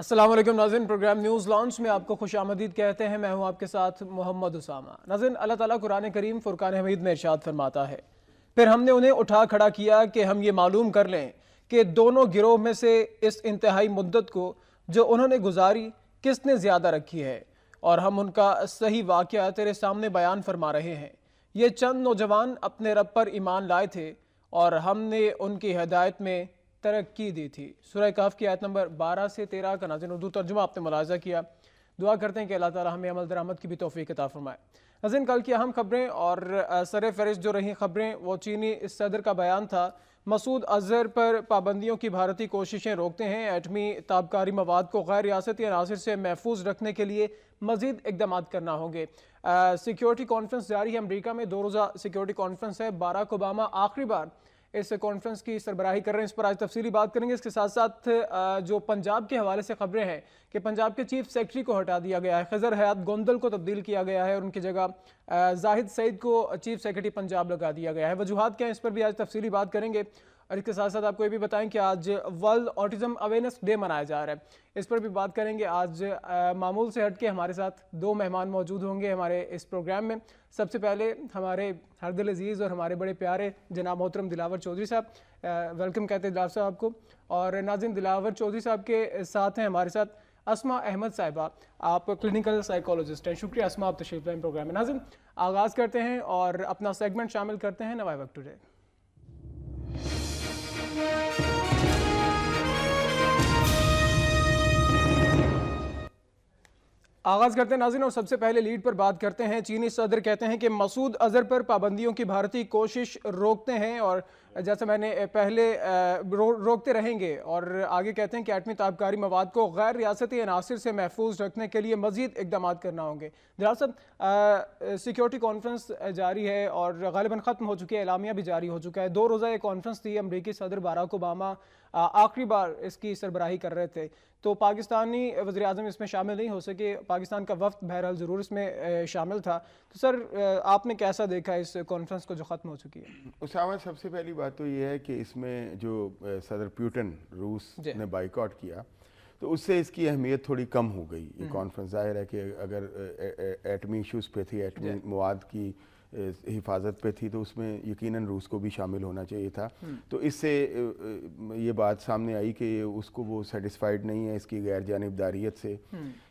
السلام علیکم ناظرین، پروگرام نیوز لانچ میں آپ کو خوش آمدید کہتے ہیں۔ میں ہوں آپ کے ساتھ محمد اسامہ۔ ناظرین، اللہ تعالیٰ قرآن کریم فرقان حمید میں ارشاد فرماتا ہے، پھر ہم نے انہیں اٹھا کھڑا کیا کہ ہم یہ معلوم کر لیں کہ دونوں گروہ میں سے اس انتہائی مدت کو جو انہوں نے گزاری کس نے زیادہ رکھی ہے، اور ہم ان کا صحیح واقعہ تیرے سامنے بیان فرما رہے ہیں۔ یہ چند نوجوان اپنے رب پر ایمان لائے تھے اور ہم نے ان کی ہدایت میں ترقی دی تھی۔ سورہ کہف کی آیت نمبر 12 سے 13 کا ناظرین اردو ترجمہ آپ نے ملاحظہ کیا۔ دعا کرتے ہیں کہ اللہ تعالی ہمیں عمل درآمد کی بھی توفیق عطا فرمائے۔ ناظرین، کل کی اہم خبریں اور سر فہرست جو رہی خبریں وہ چینی صدر کا بیان تھا۔ مسعود اظہر پر پابندیوں کی بھارتی کوششیں روکتے ہیں، ایٹمی تابکاری مواد کو غیر ریاستی عناصر سے محفوظ رکھنے کے لیے مزید اقدامات کرنا ہوں گے۔ سیکیورٹی کانفرنس جاری ہے، امریکہ میں 2 روزہ سیکیورٹی کانفرنس ہے۔ باراک اوباما آخری بار اس کانفرنس کی سربراہی کر رہے ہیں، اس پر آج تفصیلی بات کریں گے۔ اس کے ساتھ ساتھ جو پنجاب کے حوالے سے خبریں ہیں کہ پنجاب کے چیف سیکرٹری کو ہٹا دیا گیا ہے، خضر حیات گوندل کو تبدیل کیا گیا ہے اور ان کی جگہ زاہد سعید کو چیف سیکرٹری پنجاب لگا دیا گیا ہے۔ وجوہات کیا ہیں، اس پر بھی آج تفصیلی بات کریں گے۔ اور اس کے ساتھ ساتھ آپ کو یہ بھی بتائیں کہ آج ورلڈ آٹزم اویئرنیس ڈے منایا جا رہا ہے، اس پر بھی بات کریں گے۔ آج معمول سے ہٹ کے ہمارے ساتھ 2 مہمان موجود ہوں گے ہمارے اس پروگرام میں۔ سب سے پہلے ہمارے ہر دل عزیز اور ہمارے بڑے پیارے جناب محترم دلاور چودھری صاحب، ویلکم کہتے ہیں دلاور صاحب آپ کو۔ اور ناظرین، دلاور چودھری صاحب کے ساتھ ہیں ہمارے ساتھ اسما احمد صاحبہ، آپ کلینیکل سائیکولوجسٹ ہیں۔ شکریہ اسما، آپ تشریف لائیں پروگرام میں۔ ناظرین، آغاز کرتے ہیں اور اپنا سیگمنٹ شامل کرتے ہیں نوائے وقت ٹوڈے۔ آغاز کرتے ہیں ناظرین، اور سب سے پہلے لیڈ پر بات کرتے ہیں۔ چینی صدر کہتے ہیں کہ مسعود اظہر پر پابندیوں کی بھارتی کوشش روکتے ہیں، اور جیسے میں نے پہلے روکتے رہیں گے، اور آگے کہتے ہیں کہ ایٹمی تابکاری مواد کو غیر ریاستی عناصر سے محفوظ رکھنے کے لیے مزید اقدامات کرنا ہوں گے۔ جناب صاحب، سیکیورٹی کانفرنس جاری ہے اور غالباً ختم ہو چکی ہے، اعلامیہ بھی جاری ہو چکا ہے۔ 2 روزہ یہ کانفرنس تھی، امریکی صدر باراک اوباما آخری بار اس کی سربراہی کر رہے تھے، تو پاکستانی وزیراعظم اس میں شامل نہیں ہو سکے، پاکستان کا وفد بہرحال ضرور اس میں شامل تھا۔ تو سر، آپ نے کیسا دیکھا اس کانفرنس کو جو ختم ہو چکی ہے؟ اسامہ، سب سے پہلی بات تو یہ ہے کہ اس میں جو صدر پیوٹن روس نے بائیکاٹ کیا تو اس سے اس کی اہمیت تھوڑی کم ہو گئی۔ یہ کانفرنس ظاہر ہے کہ اگر ایٹمی ایشوز پہ تھی، ایٹمی مواد کی حفاظت پہ تھی، تو اس میں یقیناً روس کو بھی شامل ہونا چاہیے تھا۔ تو اس سے یہ بات سامنے آئی کہ اس کو وہ سیٹسفائیڈ نہیں ہے اس کی غیر جانبداریت سے،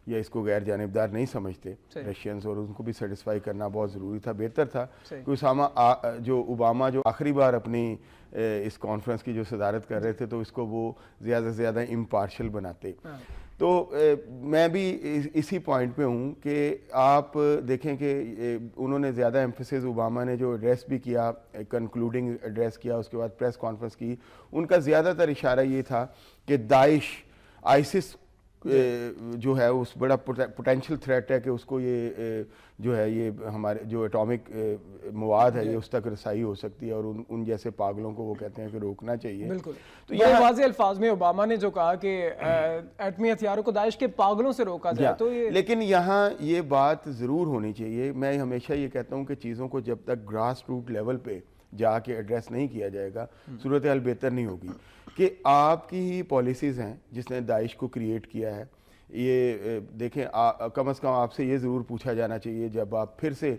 یا اس کو غیر جانبدار نہیں سمجھتے رشینز، اور ان کو بھی سیٹسفائی کرنا بہت ضروری تھا۔ بہتر تھا کہ اسامہ اوباما جو آخری بار اپنی اس کانفرنس کی جو صدارت کر رہے تھے تو اس کو وہ زیادہ سے زیادہ امپارشل بناتے۔ تو میں بھی اسی پوائنٹ پہ ہوں کہ آپ دیکھیں کہ انہوں نے زیادہ ایمفیسس، اوباما نے جو ایڈریس بھی کیا، کنکلوڈنگ ایڈریس کیا، اس کے بعد پریس کانفرنس کی، ان کا زیادہ تر اشارہ یہ تھا کہ داعش، آئسس جو ہے اس بڑا پوٹینشیل تھریٹ ہے کہ اس کو یہ جو ہے یہ ہمارے جو ایٹامک مواد ہے یہ اس تک رسائی ہو سکتی ہے، اور ان جیسے پاگلوں کو وہ کہتے ہیں کہ روکنا چاہیے۔ بالکل، تو یہ واضح الفاظ میں اوباما نے جو کہا کہ ایٹمی ہتھیاروں کو داعش کے پاگلوں سے روکا جائے، تو یہ لیکن یہاں یہ بات ضرور ہونی چاہیے۔ میں ہمیشہ یہ کہتا ہوں کہ چیزوں کو جب تک گراس روٹ لیول پہ جا کے ایڈریس نہیں کیا جائے گا، صورتحال بہتر نہیں ہوگی۔ کہ آپ کی ہی پالیسیز ہیں جس نے داعش کو کریٹ کیا ہے، یہ دیکھیں کم از کم آپ سے یہ ضرور پوچھا جانا چاہیے جب آپ پھر سے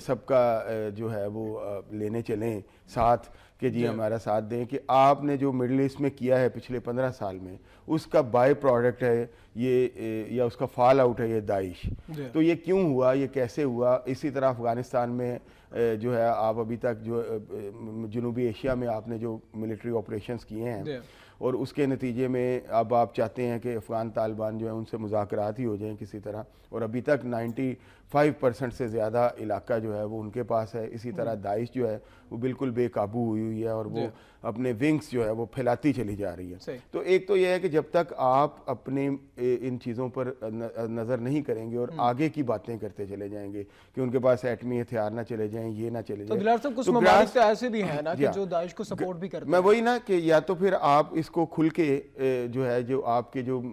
سب کا جو ہے وہ لینے چلیں ساتھ کہ جی ہمارا ساتھ دیں، کہ آپ نے جو مڈل ایسٹ میں کیا ہے پچھلے 15 سال میں اس کا بائی پروڈکٹ ہے یہ، یا اس کا فال آؤٹ ہے یہ داعش۔ تو یہ کیوں ہوا، یہ کیسے ہوا؟ اسی طرح افغانستان میں جو ہے آپ ابھی تک جو جنوبی ایشیا میں آپ نے جو ملٹری آپریشنز کیے ہیں، اور اس کے نتیجے میں اب آپ چاہتے ہیں کہ افغان طالبان جو ہیں ان سے مذاکرات ہی ہو جائیں کسی طرح، اور ابھی تک 95% سے زیادہ علاقہ جو ہے وہ ان کے پاس ہے۔ اسی طرح داعش جو ہے وہ بالکل بے قابو ہوئی ہے اور وہ اپنے ونگز جو ہے وہ پھیلاتی چلی جا رہی ہے۔ تو ایک تو یہ ہے کہ جب تک آپ اپنے ان چیزوں پر نظر نہیں کریں گے اور آگے کی باتیں کرتے چلے جائیں گے کہ ان کے پاس ایٹمی ہتھیار نہ چلے جائیں، یہ نہ چلے جائیں، تو دلار صاحب کچھ ممالک تو ایسے بھی ہیں نا کہ جو داعش کو سپورٹ بھی کرتے ہیں۔ میں وہی نا کہ یا تو پھر آپ اس کو کھل کے جو ہے جو آپ کے جو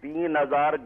3000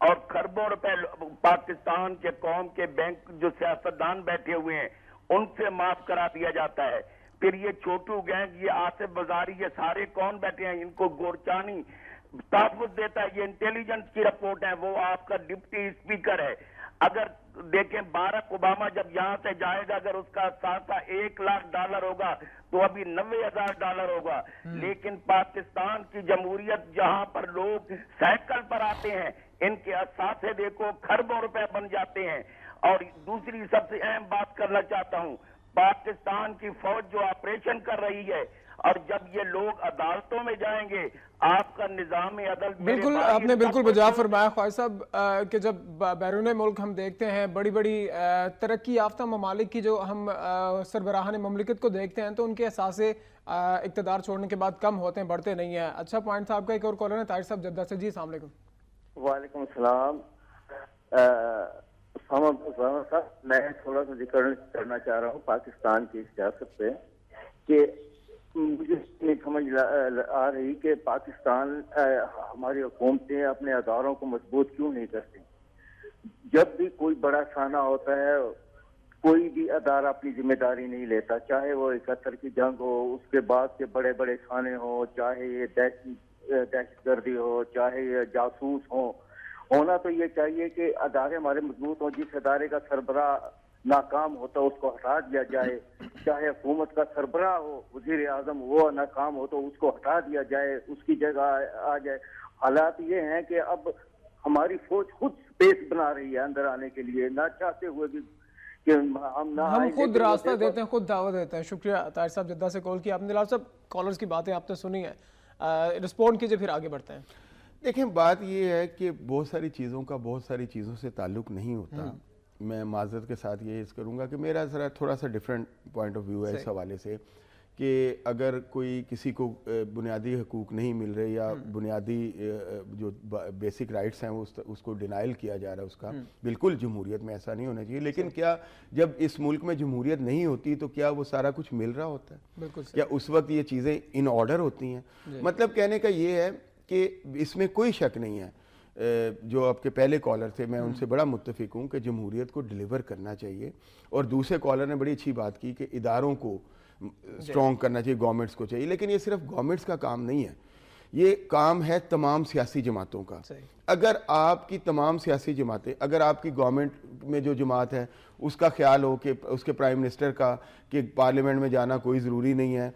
اور خربوں روپے پاکستان کے قوم کے بینک جو سیاستدان بیٹھے ہوئے ہیں ان سے معاف کرا دیا جاتا ہے. پھر یہ چھوٹو گینگ، یہ آصف بزاری، یہ سارے کون بیٹھے ہیں؟ ان کو گورچانی تحفظ دیتا ہے. یہ انٹیلیجنس کی رپورٹ ہے. وہ آپ کا ڈپٹی اسپیکر ہے. اگر دیکھیں باراک اوباما جب یہاں سے جائے گا، اگر اس کا اثاثہ $1,00,000 ہوگا تو ابھی $90,000 ہوگا. لیکن پاکستان کی جمہوریت جہاں پر لوگ سائیکل پر آتے ہیں، ان کے اثاثے دیکھو کھربوں روپے بن جاتے ہیں. اور دوسری سب سے اہم بات کرنا چاہتا ہوں، پاکستان کی فوج جو آپریشن کر رہی ہے، اور جب یہ لوگ عدالتوں میں جائیں گے، آپ کا نظام عدل بالکل آپ نے بالکل بجا فرمایا خواجہ صاحب کہ جب بیرون ملک ہم دیکھتے ہیں بڑی بڑی ترقی یافتہ ممالک کی جو ہم سربراہان مملکت کو دیکھتے ہیں تو ان کے اثاثے اقتدار چھوڑنے کے بعد کم ہوتے ہیں، بڑھتے نہیں ہیں. اچھا پوائنٹ تھا آپ کا. ایک اور کالر ہے طاہر صاحب جدہ سے. جی السلام علیکم. وعلیکم السلام. صاحب میں تھوڑا سا ذکر کرنا چاہ رہا ہوں پاکستان کی سیاست پہ کہ مجھے نہیں سمجھ آ رہی کہ پاکستان ہماری حکومتیں اپنے اداروں کو مضبوط کیوں نہیں کرتی. جب بھی کوئی بڑا خانہ ہوتا ہے کوئی بھی ادارہ اپنی ذمہ داری نہیں لیتا، چاہے وہ 71 کی جنگ ہو، اس کے بعد کے بڑے بڑے خانے ہوں، چاہے یہ دہشت گردی ہو، چاہے یہ جاسوس ہوں. ہونا تو یہ چاہیے کہ ادارے ہمارے مضبوط ہوں. جس ادارے کا سربراہ ناکام ہوتا اس کو ہٹا دیا جائے، چاہے حکومت کا سربراہ ہو، وزیر اعظم وہ ناکام ہو تو اس کو ہٹا دیا جائے، اس کی جگہ آ جائے. حالات یہ ہیں کہ اب ہماری فوج خود سپیس بنا رہی ہے اندر آنے کے لیے، نہ چاہتے ہوئے بھی کہ ہم خود راستہ دیتے ہیں، خود دعوت دیتے ہیں. شکریہ طاہر صاحب جدہ سے کال کیا آپ نے. دلال صاحب کالرز کی باتیں آپ نے سنی ہیں، رسپونڈ کیجئے پھر آگے بڑھتے ہیں. دیکھیں بات یہ ہے کہ بہت ساری چیزوں کا بہت ساری چیزوں سے تعلق نہیں ہوتا. میں معذرت کے ساتھ یہ عرض کروں گا کہ میرا ذرا تھوڑا سا ڈیفرنٹ پوائنٹ آف ویو ہے اس حوالے سے کہ اگر کوئی کسی کو بنیادی حقوق نہیں مل رہے یا بنیادی جو بیسک رائٹس ہیں اس کو ڈینائل کیا جا رہا ہے اس کا، بالکل جمہوریت میں ایسا نہیں ہونا چاہیے. لیکن کیا جب اس ملک میں جمہوریت نہیں ہوتی تو کیا وہ سارا کچھ مل رہا ہوتا ہے؟ کیا اس وقت یہ چیزیں ان آرڈر ہوتی ہیں؟ مطلب کہنے کا یہ ہے کہ اس میں کوئی شک نہیں ہے. جو آپ کے پہلے کالر تھے میں ان سے بڑا متفق ہوں کہ جمہوریت کو ڈیلیور کرنا چاہیے. اور دوسرے کالر نے بڑی اچھی بات کی کہ اداروں کو اسٹرانگ کرنا چاہیے، گورنمنٹس کو چاہیے. لیکن یہ صرف گورنمنٹس کا کام نہیں ہے، یہ کام ہے تمام سیاسی جماعتوں کا. اگر آپ کی تمام سیاسی جماعتیں، اگر آپ کی گورنمنٹ میں جو جماعت ہے اس کا خیال ہو کہ اس کے پرائم منسٹر کا کہ پارلیمنٹ میں جانا کوئی ضروری نہیں ہے،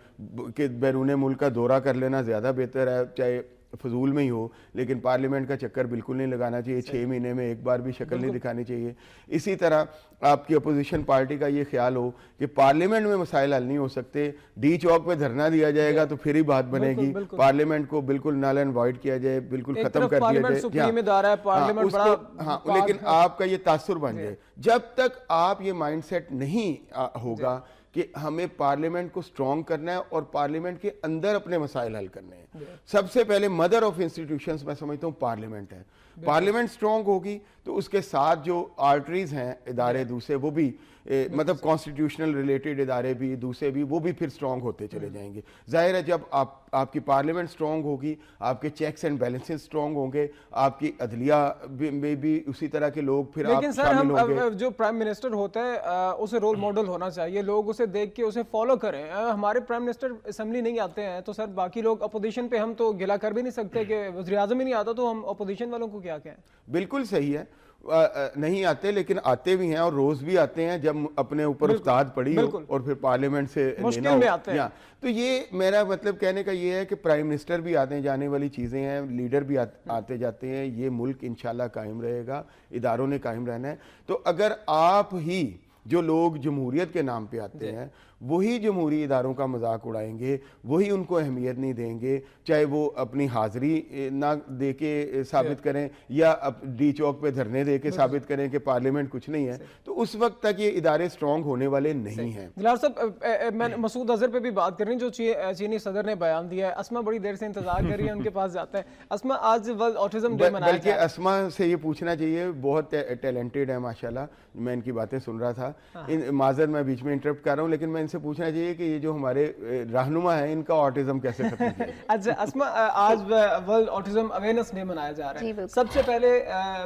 کہ بیرون ملک کا دورہ کر لینا زیادہ بہتر ہے، چاہے فضول میں ہی ہو، لیکن پارلیمنٹ کا چکر بالکل نہیں لگانا چاہیے، 6 مہینے میں ایک بار بھی شکل نہیں دکھانی چاہیے. اسی طرح آپ کی اپوزیشن پارٹی کا یہ خیال ہو کہ پارلیمنٹ میں مسائل حل نہیں ہو سکتے، ڈی چوک پہ دھرنا دیا جائے گا تو پھر ہی بات بنے گی. پارلیمنٹ کو بالکل نل اینڈ وائڈ کیا جائے، بالکل ختم کر دیا جائے. ہاں لیکن آپ کا یہ تاثر بن جائے. جب تک آپ یہ مائنڈ سیٹ نہیں ہوگا کہ ہمیں پارلیمنٹ کو سٹرونگ کرنا ہے اور پارلیمنٹ کے اندر اپنے مسائل حل کرنے ہیں. سب سے پہلے مدر آف انسٹیٹیوشنز میں سمجھتا ہوں پارلیمنٹ ہے. پارلیمنٹ سٹرونگ ہوگی تو اس کے ساتھ جو آرٹریز ہیں ادارے دوسرے وہ بھی مطلب کانسٹیٹیوشنل ریلیٹڈ ادارے بھی دوسرے بھی وہ بھی پھر سٹرونگ ہوتے چلے جائیں گے. ظاہر ہے جب آپ کی پارلیمنٹ سٹرونگ ہوگی، آپ کے چیکس اینڈ بیلنسز سٹرونگ ہوں گے، آپ کی عدلیہ میں بھی اسی طرح کے لوگ پھر آپ شامل ہوں گے. جو پرائم منسٹر ہوتا ہے اسے رول ماڈل ہونا چاہیے، لوگ اسے دیکھ کے اسے فالو کریں. ہمارے پرائم منسٹر اسمبلی نہیں آتے ہیں تو سر باقی لوگ اپوزیشن پہ ہم تو گلا کر بھی نہیں سکتے کہ وزیر اعظم ہی نہیں آتا تو ہم اپوزیشن والوں کو کیا کہیں. بالکل صحیح ہے، نہیں آتے لیکن آتے بھی ہیں اور روز بھی آتے ہیں جب اپنے اوپر استاد پڑی ہو اور پھر پارلیمنٹ سے مشکل میں آتے ہیں. تو یہ میرا مطلب کہنے کا یہ ہے کہ پرائم منسٹر بھی آتے جانے والی چیزیں ہیں، لیڈر بھی آتے جاتے ہیں. یہ ملک انشاءاللہ قائم رہے گا، اداروں نے قائم رہنا ہے. تو اگر آپ ہی جو لوگ جمہوریت کے نام پہ آتے ہیں وہی جمہوری اداروں کا مذاق اڑائیں گے، وہی ان کو اہمیت نہیں دیں گے، چاہے وہ اپنی حاضری نہ دے کے ثابت کریں یا ڈی چوک پہ دھرنے دے کے ثابت کریں کہ پارلیمنٹ کچھ نہیں ہے، تو اس وقت تک یہ ادارے سٹرونگ ہونے والے نہیں ہیں. دلال صاحب میں مسعود اظہر پہ بھی بات کر رہی ہوں جو چینی صدر نے بیان دیا ہے. اسما بڑی دیر سے انتظار کر رہی ہے، ان کے پاس جاتے ہیں. اسما آج ورلڈ آٹزم ڈے منایا بلکہ اسما سے یہ پوچھنا چاہیے، بہت ٹیلنٹڈ ہے ماشاءاللہ، میں ان کی باتیں سن رہا تھا معذرت میں بیچ میں انٹرپٹ کر رہا ہوں, لیکن میں ان سے پوچھنا چاہیے کہ یہ جو ہمارے رہنما ہیں ان کا آٹزم کیسے ختم کیا جائے؟ اچھا اسما, آج ورلڈ آٹزم اویئرنیس ڈے منایا جا رہا ہے, سب سے پہلے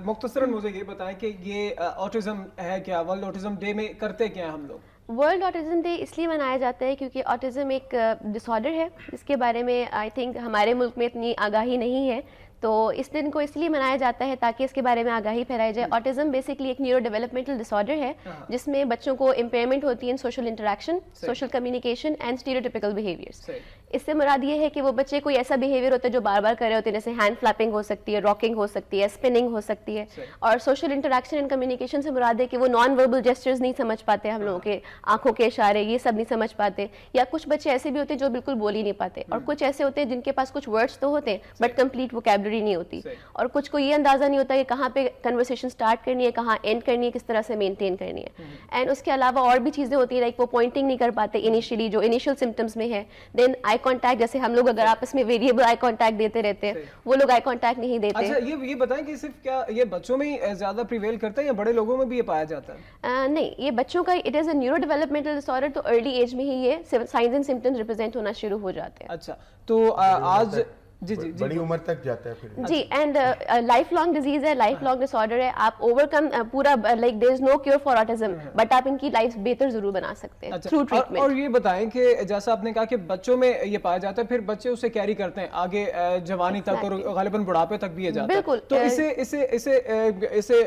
مختصراً مجھے یہ بتائیں کہ یہ آٹزم ہے کیا, ورلڈ آٹزم ڈے میں کرتے کیا ہیں ہم لوگ؟ ورلڈ آٹزم ڈے اس لیے منایا جاتا ہے کیونکہ آٹزم ایک ڈس آرڈر ہے جس کے بارے میں آئی تھنک ہمارے ملک میں اتنی آگاہی نہیں ہے, تو اس دن کو اس لیے منایا جاتا ہے تاکہ اس کے بارے میں آگاہی پھیلائی جائے. آٹزم بیسکلی ایک نیورو ڈیولپمنٹل ڈس آرڈر ہے جس میں بچوں کو امپیئرمنٹ ہوتی ہے in social interaction, social communication and stereotypical behaviours. اس سے مراد یہ ہے کہ وہ بچے کوئی ایسا بیہیویئر ہوتا ہے جو بار بار کر رہے ہوتے ہیں, جیسے ہینڈ فلیپنگ ہو سکتی ہے, راکنگ ہو سکتی ہے, اسپننگ ہو سکتی ہے. اور سوشل انٹریکشن اینڈ کمیونیکیشن سے مراد ہے کہ وہ نان وربل جیسچرز نہیں سمجھ پاتے, ہم لوگوں کے آنکھوں کے اشارے یہ سب نہیں سمجھ پاتے, یا کچھ بچے ایسے بھی ہوتے ہیں جو بالکل بول ہی نہیں پاتے, اور کچھ ایسے ہوتے ہیں جن کے پاس کچھ ورڈس تو ہوتے ہیں بٹ کمپلیٹ ووکیبلری نہیں ہوتی, اور کچھ کو یہ اندازہ نہیں ہوتا کہ کہاں پہ کنورسیشن سٹارٹ کرنی ہے, کہاں اینڈ کرنی ہے, کس طرح سے مینٹین کرنی ہے. اینڈ اس کے علاوہ اور بھی چیزیں ہوتی ہیں لائک وہ پوائنٹنگ نہیں کر پاتے انیشیلی جو انیشیل سمٹمس میں ہے. دین آئی کانٹیکٹ, جیسے ہم لوگ اگر آپس میں ویریبل آئی کانٹیکٹ دیتے رہتے ہیں, وہ لوگ آئی کانٹیکٹ نہیں دیتے. اچھا یہ بتائیں کہ صرف کیا یہ بچوں میں ہی زیادہ پریویل کرتا ہے یا بڑے لوگوں میں بھی یہ پایا جاتا ہے؟ نہیں, یہ بچوں کا it is a neurodevelopmental disorder, تو ارلی ایج میں ہی یہ سائنز اینڈ سمٹمز ریپرزینٹ ہونا شروع ہو جاتے ہیں. اچھا تو آج بڑی عمر تک جاتا ہے پھر جی, اینڈ لائف لانگ ڈیزیز ہے, لائف لانگ ڈس آرڈر ہے. آپ اوور کم پورا like there is no cure for autism, but آپ ان کی لائف بہتر ضرور بنا سکتے ہیں تھرو ٹریٹمنٹ. اور یہ بتائیں کہ جیسا آپ نے کہا کہ بچوں میں یہ پایا جاتا ہے, پھر بچے اسے کیری کرتے ہیں آگے جوانی تک اور غالباً بڑھاپے تک بھی یہ جاتا ہے. بالکل. تو اسے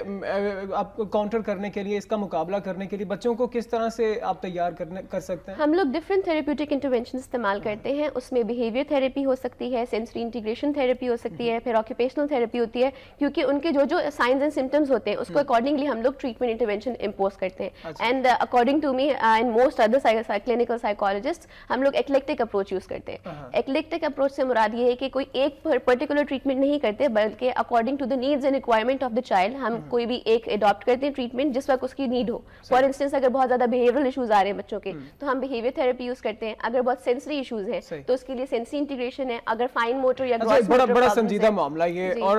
آپ کاؤنٹر کرنے کے لیے, اس کا مقابلہ کرنے کے لیے بچوں کو کس طرح سے آپ تیار کر سکتے ہیں؟ ہم لوگ ڈفرینٹ تھیراپیوٹک انٹروینشن استعمال کرتے ہیں. اس میں بیہیویئر تھیراپی ہو سکتی ہے, سینسری انٹیگریشن تھیراپی ہو سکتی ہے, پھر آکوپیشنل تھیراپی ہوتی ہے, کیونکہ ان کے جو سائنز اینڈ سمٹمز ہوتے ہیں اس کو اکارڈنگلی ہم لوگ ٹریٹمنٹ انٹروینشن امپوز کرتے ہیں. And according to me and most other clinical psychologist, ہم لوگ ایکلیکٹک اپروچ یوز کرتے ہیں. ایکلیکٹک اپروچ سے مراد یہ ہے کہ کوئی ایک پرٹیکولر ٹریٹمنٹ نہیں کرتے, بلکہ according to the needs and requirement of the child ہم کوئی بھی ایک اڈاپٹ کرتے ہیں ٹریٹمنٹ جس وقت اس کی نیڈ ہو. فار انسٹنس اگر بہت زیادہ بیہیویئرل ایشوز آ رہے ہیں بچوں کے تو ہم بیہیویئر تھیراپی یوز کرتے ہیں. اگر بہت سینسری ایشوز ہیں تو اس کے لیے سینسری انٹیگریشن ہے. اگر فائن موٹر یا گراس موٹر بڑا سنجیدہ معاملہ یہ, اور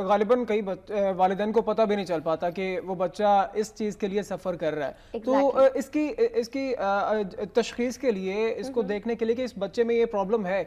غالباً کئی والدین کو پتہ بھی نہیں چل پاتا کہ وہ بچہ اس چیز کے لیے سفر کر رہا ہے. تو اس کی تشخیص کے لیے, اس کو دیکھنے کے لیے کہ اس بچے میں یہ پرابلم ہے,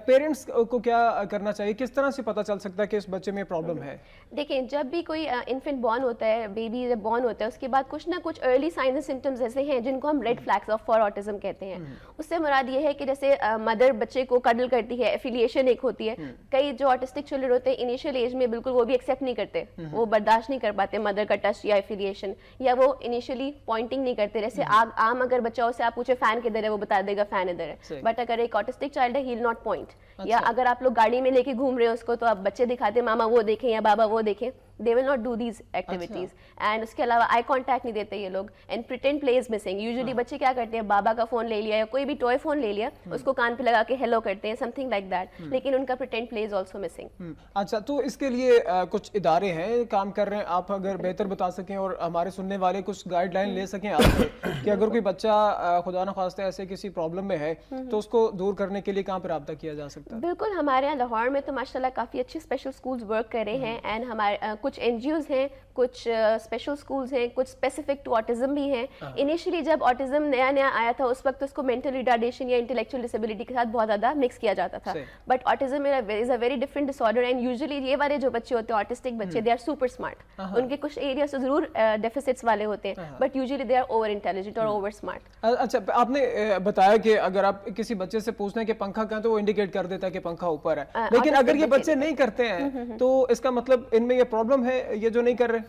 پیرنٹس کو کیا کرنا چاہیے, کس طرح سے پتہ چل سکتا ہے کہ اس بچے میں یہ پرابلم ہے؟ دیکھیں, جب بھی کوئی انفنٹ بورن ہوتا ہے, بیبی جب بورن ہوتا ہے, اس کے بعد کچھ نہ کچھ ارلی سائنز اینڈ سمٹمز ایسے ہیں جن کو ہم red flags of for autism کہتے ہیں. اس سے مراد یہ ہے کہ جیسے مدر بچے کو کڈل کرتی ہے, ایفیلیشن ایک ہوتی ہے. کئی جو آٹسٹک چلڈرن ہوتے ہیں انیشیل ایج میں بالکل وہ بھی ایکسیپٹ نہیں کرتے, وہ برداشت نہیں کر پاتے مدر کا ٹچ یا ایفیلیشن, یا وہ انیشیلی پوائنٹنگ نہیں کرتے. جیسے عام اگر بچہ اسے آپ پوچھے فین کدھر ہے, وہ بتا دے گا فین ادھر ہے, بٹ اگر ایک آٹسٹک چائلڈ ہے, ہی ول ناٹ پوائنٹ. یا اگر آپ لوگ گاڑی میں لے کے گھوم رہے ہو اس کو, تو آپ بچے دکھاتے ماما وہ دیکھیں یا بابا وہ دیکھیں, they will not do these activities. and اس کے علاوہ آئی کانٹیکٹ نہیں دیتے یہ لوگ, and pretend play is missing. usually بچے کیا کرتے ہیں, بابا کا فون لے لیا یا کوئی بھی ٹوائے فون لے لیا, اس کو کان پہ لگا کے ہیلو کرتے ہیں, something like that, لیکن ان کا pretend play is also missing. اچھا, تو اس کے لیے کچھ ادارے ہیں کام کر رہے ہیں, آپ اگر بہتر بتا سکیں اور ہمارے سننے والے کچھ گائیڈ لائن لے سکیں آپ سے کہ اگر کوئی بچہ خدا نخواستہ ایسے کسی پرابلم میں ہے تو اس کو دور کرنے کے لیے کہاں پہ رابطہ کیا جا سکتا ہے؟ بالکل, ہمارے یہاں لاہور میں تو ماشاءاللہ کافی اچھی اسپیشل اسکولز ورک کر رہے ہیں, اینڈ ہمارے کچھ این جی اوز ہیں, کچھ اسپیشل اسکولز ہیں, کچھ اسپیسیفک ٹو آٹزم بھی ہیں. انیشلی جب آٹزم نیا آیا تھا اس وقت اس کو مینٹل ریٹارڈیشن یا انٹلیکچوئل ڈسیبلٹی کے ساتھ بہت زیادہ مکس کیا جاتا تھا, but autism is a very different disorder, and usually یہ والے جو بچے ہوتے ہیں آٹسٹک بچے, دے آر سپر اسمارٹ. ان کے کچھ ایریاز تو ضرور ڈیفیسٹس والے ہوتے ہیں, but usually they are over intelligent اور اوور اسمارٹ. اچھا, آپ نے بتایا کہ اگر آپ کسی بچے سے پوچھنا ہے کہ پنکھا کہاں, تو وہ انڈیکیٹ کر دیتا ہے کہ پنکھا اوپر ہے, لیکن اگر یہ بچے نہیں کرتے ہیں تو اس کا مطلب ان میں یہ پرابلم ہے, یہ جو نہیں کر رہے.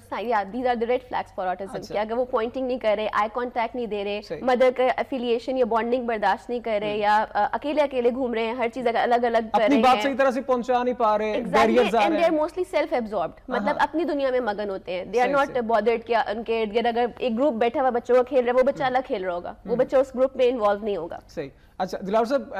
these are the red flags for autism. کہ اگر وہ پوائنٹنگ نہیں کر رہے, آئی کانٹیکٹ نہیں دے رہے, مدر کا ایفیلیشن یا بانڈنگ برداشت نہیں کر رہے, یا اکیلے گھوم رہے ہیں, ہر چیز الگ الگ کر رہے ہیں, اپنی بات صحیح طرح سے پہنچا نہیں پا رہے, بیریئرز آ رہے ہیں, and they are mostly self absorbed, مطلب اپنی دنیا میں مگن ہوتے ہیں. they are not bothered کہ ان کے ارد گرد اگر ایک گروپ بیٹھا ہوا بچوں کو کھیل رہا ہے, وہ بچہ الگ کھیل رہا ہوگا, وہ بچہ اس گروپ میں انوالو نہیں ہوگا. صحیح. اچھا دلاور صاحب,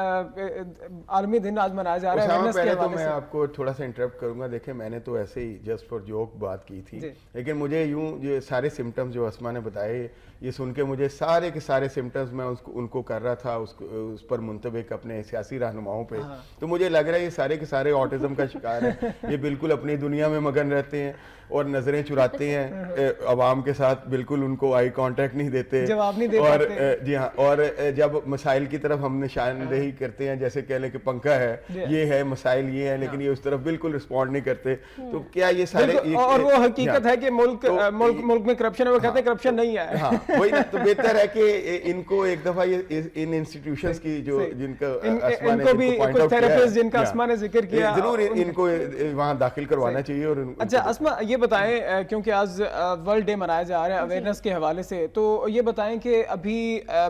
عالمی دن آج منایا جا رہا ہے, پہلے تو میں آپ کو تھوڑا سا انٹرپٹ کروں گا. دیکھیں, میں نے تو ایسے ہی جسٹ فار جوک بات کی تھی, لیکن مجھے یوں یہ سارے سمٹمز جو اسما نے بتائے, یہ سن کے مجھے سارے کے سارے سمٹمز میں ان کو کر رہا تھا اس پر منطبق اپنے سیاسی رہنماؤں پہ, تو مجھے لگ رہا ہے یہ سارے کے سارے آٹزم کا شکار ہیں, یہ بالکل اپنی دنیا میں مگن رہتے ہیں. اور نظریں چراتے ہیں عوام کے ساتھ, بالکل ان کو آئی کانٹیکٹ نہیں دیتے, جواب نہیں دے اور پاتے. جی ہاں, اور جب مسائل کی طرف ہم نشاندہی کرتے ہیں, جیسے کہہ لیں کہ پنکھا ہے, یہ ہے مسائل یہ ہیں, لیکن یہ اس طرف بالکل رسپونڈ نہیں کرتے. تو کیا یہ سارے, اور وہ حقیقت ہے کہ ملک میں کرپشن ہے, وہ کہتے ہیں کرپشن نہیں ہے. ہاں وہی نا, تو بہتر ہے کہ ان کو ایک دفعہ ان انسٹیٹیوشنز کی جو جن کا ان کو بھی کچھ تھراپسٹ جن کا اسما نے ذکر کیا, ضرور ان کو وہاں داخل کروانا چاہیے. اور اچھا اسما یہ بتائیں, کیونکہ آج ورلڈ ڈے منایا جا رہا ہے اویئرنیس کے حوالے سے, تو یہ بتائیں کہ ابھی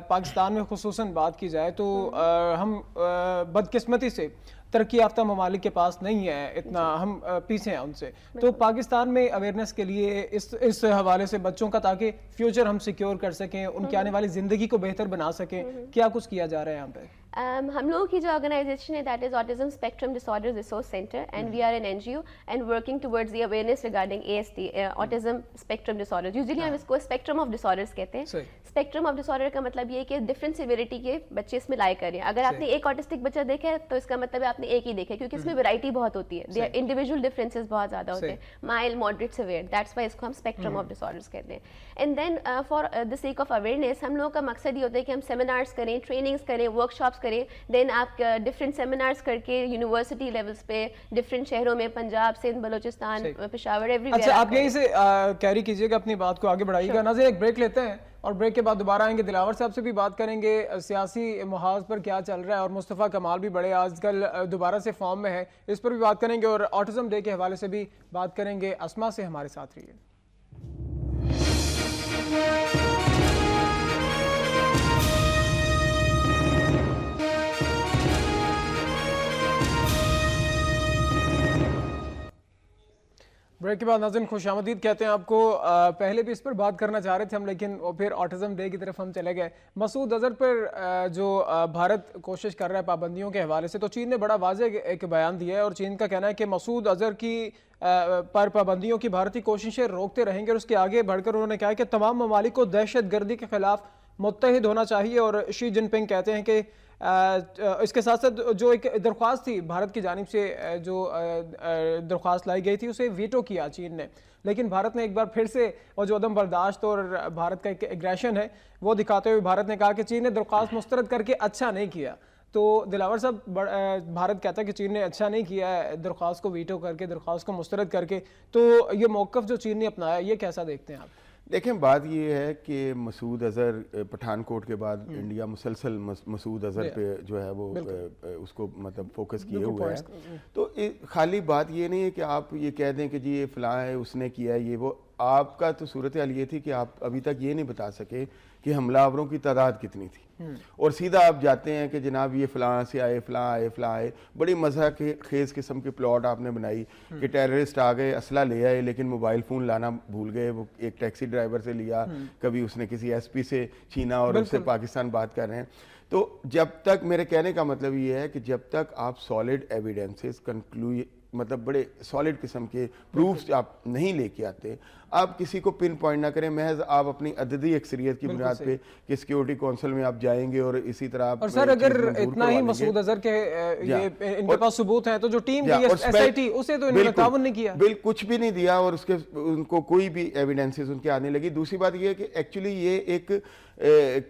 پاکستان میں خصوصاً بات کی جائے تو ہم بدقسمتی سے ترقی یافتہ ممالک کے پاس نہیں ہے اتنا, ہم پیچھے ہیں ان سے. تو پاکستان میں اویئرنیس کے لیے اس حوالے سے بچوں کا, تاکہ فیوچر ہم سیکیور کر سکیں, ان کی آنے والی زندگی کو بہتر بنا سکیں, کیا کچھ کیا جا رہا ہے یہاں پہ؟ ہم لوگوں کی جو آرگنائزیشن ہے that is autism spectrum disorders resource centre, and we are an N G O and working towards the awareness regarding A S T, autism spectrum disorders. Usually ہم اس کو اسپیکٹرم آف ڈسآرڈرز کہتے ہیں. Spectrum of ڈسآرڈر کا مطلب یہ ہے کہ ڈفرینٹ سیویریٹی کے بچے اس میں لائے کریں. اگر آپ نے ایک آٹسٹک بچہ دیکھا ہے تو اس کا مطلب ہے آپ نے ایک ہی دیکھا ہے, کیونکہ اس میں ویرائٹی بہت ہوتی ہے, انڈیویجول ڈفرینسز بہت زیادہ ہوتے ہیں, mild, moderate, severe. That's why اس کو ہم اسپیکٹرم آف ڈسآرڈرز کہتے ہیں. And then for the sake of awareness ہم لوگوں کا مقصد یہ ہوتا ہے کہ ہم سیمینارس کریں, ٹریننگس کریں, ورک شاپس کریں. دین آپ ڈفرینٹ سیمینارس کر کے یونیورسٹی لیولس پہ ڈفرینٹ شہروں میں, پنجاب, سندھ, بلوچستان, پشاور, ایوری ویئر. اچھا آپ یہیں سے کیری کیجیے گا, اپنی بات کو آگے بڑھائیے گا. ناظرین ایک بریک لیتے ہیں اور بریک کے بعد دوبارہ آئیں گے. دلاور صاحب سے بھی بات کریں گے, سیاسی محاذ پر کیا چل رہا ہے, اور مصطفیٰ کمال بھی بڑے آج کل دوبارہ سے فارم میں ہے, اس پر بھی بات کریں گے, اور آٹزم ڈے کے حوالے سے بھی بات کریں گے. اسما سے ہمارے ساتھ رہیے. بریک کے بعد ناظرین خوش آمدید کہتے ہیں آپ کو. پہلے بھی اس پر بات کرنا چاہ رہے تھے ہم, لیکن پھر آٹزم ڈے کی طرف ہم چلے گئے. مسعود اظہر پر جو بھارت کوشش کر رہا ہے پابندیوں کے حوالے سے, تو چین نے بڑا واضح ایک بیان دیا ہے, اور چین کا کہنا ہے کہ مسعود اظہر کی پر پابندیوں کی بھارتی کوششیں روکتے رہیں گے. اور اس کے آگے بڑھ کر انہوں نے کہا کہ تمام ممالک کو دہشت گردی کے خلاف متحد ہونا چاہیے. اور شی جن پنگ کہتے ہیں کہ اس کے ساتھ ساتھ جو ایک درخواست تھی بھارت کی جانب سے, جو درخواست لائی گئی تھی, اسے ویٹو کیا چین نے. لیکن بھارت نے ایک بار پھر سے وہ جو عدم برداشت اور بھارت کا ایک ایگریشن ہے وہ دکھاتے ہوئے بھارت نے کہا کہ چین نے درخواست مسترد کر کے اچھا نہیں کیا. تو دلاور صاحب, بھارت کہتا ہے کہ چین نے اچھا نہیں کیا ہے درخواست کو ویٹو کر کے, درخواست کو مسترد کر کے. تو یہ موقف جو چین نے اپنایا یہ کیسا دیکھتے ہیں آپ؟ دیکھیں بات یہ ہے کہ مسعود اظہر پٹھان کوٹ کے بعد انڈیا مسلسل مسعود اظہر پہ جو ہے وہ اس کو مطلب فوکس کیے ہوئے ہیں. تو خالی بات یہ نہیں ہے کہ آپ یہ کہہ دیں کہ جی یہ فلاں ہے, اس نے کیا ہے یہ وہ. آپ کا تو صورتحال یہ تھی کہ آپ ابھی تک یہ نہیں بتا سکے کہ حملہ آوروں کی تعداد کتنی تھی, اور سیدھا آپ جاتے ہیں کہ جناب یہ فلاں سے آئے, فلاں آئے, فلاں آئے. بڑی مزہ خیز قسم کی پلاٹ آپ نے بنائی کہ ٹیررسٹ آ گئے, اسلحہ لے آئے, لیکن موبائل فون لانا بھول گئے. وہ ایک ٹیکسی ڈرائیور سے لیا, کبھی اس نے کسی ایس پی سے چھینا, اور اس سے پاکستان بات کر رہے ہیں. تو جب تک, میرے کہنے کا مطلب یہ ہے کہ جب تک آپ سالڈ ایویڈنسز مطلب بڑے سالڈ قسم کے پروفز آپ نہیں لے کے آتے, آپ کسی کو پن پوائنٹ نہ کریں. محض آپ اپنی عددی اکثریت کی بنیاد پہ کہ سیکیورٹی کونسل میں آپ جائیں گے اور اسی طرح آپ, اور سر اگر اتنا ہی مسعود اظہر کے یہ ان کے پاس ثبوت ہیں تو جو ٹیم کی ایس آئی ٹی, اسے تو انہوں نے تعاون نہیں کیا, کچھ بھی نہیں دیا, اور اس کے ان کو کوئی بھی ایویڈنسز ان کے آنے لگی. دوسری بات یہ ہے کہ ایکچولی یہ ایک